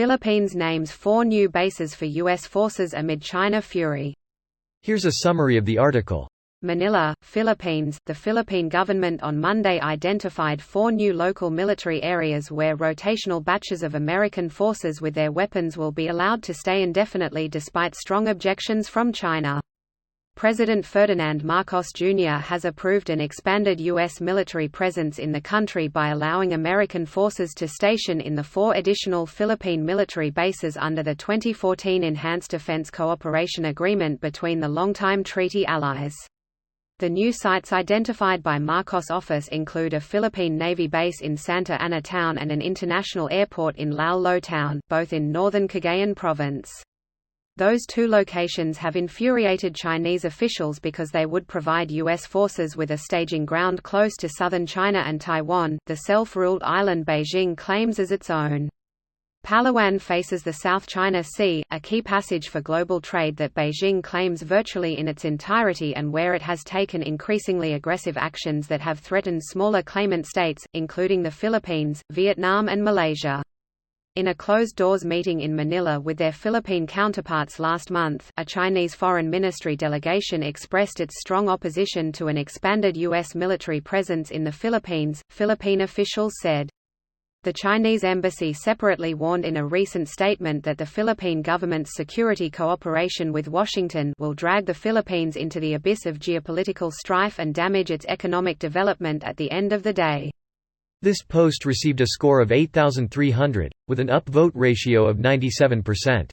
Philippines names 4 new bases for U.S. forces amid China fury. Here's a summary of the article. Manila, Philippines. The Philippine government on Monday identified 4 new local military areas where rotational batches of American forces with their weapons will be allowed to stay indefinitely despite strong objections from China. President Ferdinand Marcos Jr. has approved an expanded U.S. military presence in the country by allowing American forces to station in the 4 additional Philippine military bases under the 2014 Enhanced Defense Cooperation Agreement between the longtime treaty allies. The new sites identified by Marcos' office include a Philippine Navy base in Santa Ana Town and an international airport in Lao Lo Town, both in northern Cagayan Province. Those 2 locations have infuriated Chinese officials because they would provide U.S. forces with a staging ground close to southern China and Taiwan, the self-ruled island Beijing claims as its own. Palawan faces the South China Sea, a key passage for global trade that Beijing claims virtually in its entirety and where it has taken increasingly aggressive actions that have threatened smaller claimant states, including the Philippines, Vietnam and Malaysia. In a closed-doors meeting in Manila with their Philippine counterparts last month, a Chinese Foreign Ministry delegation expressed its strong opposition to an expanded U.S. military presence in the Philippines, Philippine officials said. The Chinese embassy separately warned in a recent statement that the Philippine government's security cooperation with Washington will drag the Philippines into the abyss of geopolitical strife and damage its economic development at the end of the day. This post received a score of 8,300, with an upvote ratio of 97%.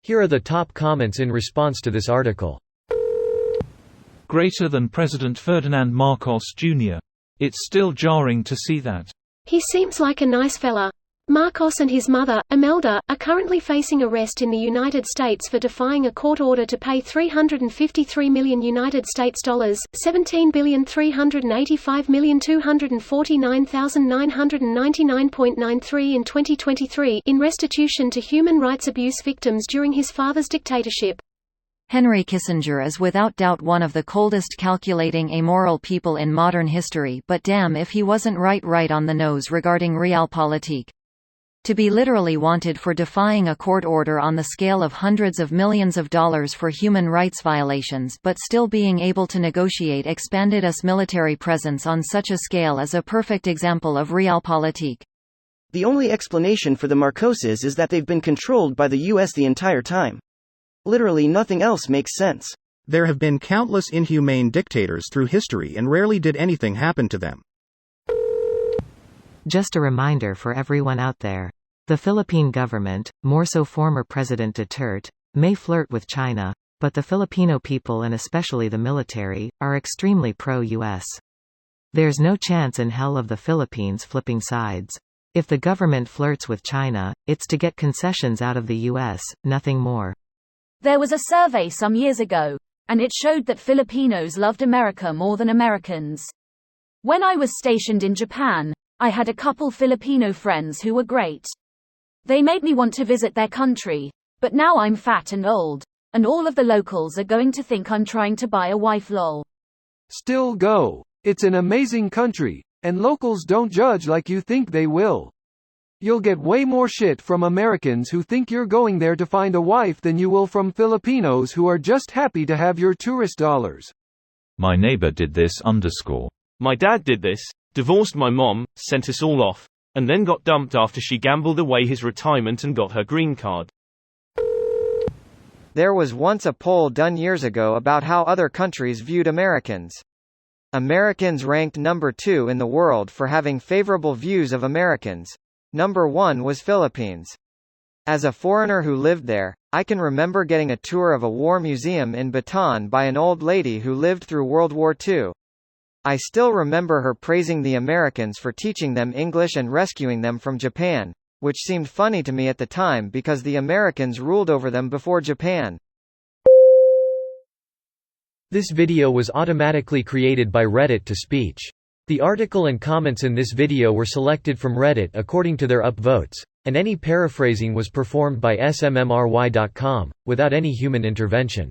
Here are the top comments in response to this article. Greater than President Ferdinand Marcos Jr. It's still jarring to see that. He seems like a nice fella. Marcos and his mother, Imelda, are currently facing arrest in the United States for defying a court order to pay $353 million $17,385,249,999.93 in 2023 in restitution to human rights abuse victims during his father's dictatorship. Henry Kissinger is without doubt one of the coldest calculating amoral people in modern history, but damn if he wasn't right on the nose regarding realpolitik. To be literally wanted for defying a court order on the scale of hundreds of millions of dollars for human rights violations but still being able to negotiate expanded US military presence on such a scale is a perfect example of realpolitik. The only explanation for the Marcoses is that they've been controlled by the US the entire time. Literally nothing else makes sense. There have been countless inhumane dictators through history and rarely did anything happen to them. Just a reminder for everyone out there. The Philippine government, more so former President Duterte, may flirt with China, but the Filipino people and especially the military, are extremely pro-US. There's no chance in hell of the Philippines flipping sides. If the government flirts with China, it's to get concessions out of the US, nothing more. There was a survey some years ago, and it showed that Filipinos loved America more than Americans. When I was stationed in Japan, I had a couple Filipino friends who were great. They made me want to visit their country, but now I'm fat and old, and all of the locals are going to think I'm trying to buy a wife lol. Still go. It's an amazing country, and locals don't judge like you think they will. You'll get way more shit from Americans who think you're going there to find a wife than you will from Filipinos who are just happy to have your tourist dollars. My neighbor did this _ My dad did this, divorced my mom, sent us all off, and then got dumped after she gambled away his retirement and got her green card. There was once a poll done years ago about how other countries viewed Americans. Americans ranked number 2 in the world for having favorable views of Americans. Number 1 was Philippines. As a foreigner who lived there, I can remember getting a tour of a war museum in Bataan by an old lady who lived through World War II. I still remember her praising the Americans for teaching them English and rescuing them from Japan, which seemed funny to me at the time because the Americans ruled over them before Japan. This video was automatically created by Reddit to speech. The article and comments in this video were selected from Reddit according to their upvotes, and any paraphrasing was performed by smmry.com, without any human intervention.